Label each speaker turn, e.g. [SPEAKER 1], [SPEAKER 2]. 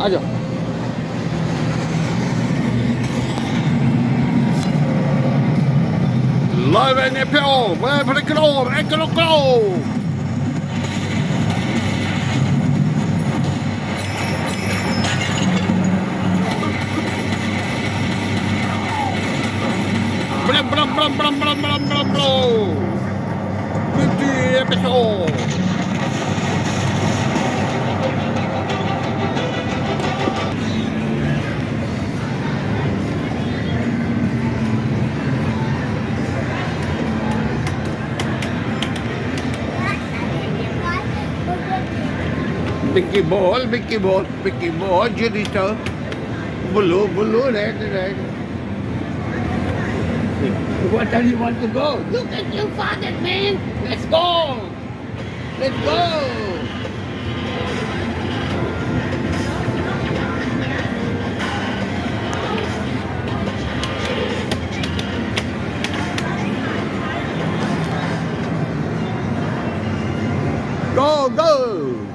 [SPEAKER 1] आ जाओ। Löven är på! Vad är det klar? Ekoloklov! Blam, blam, blam, blam, blam, blam, blam, blam! 50 episode! Mickey ball, Judito. Blue, red. What do you want to go? Look at you, father, man. Let's go. Let's go. Go.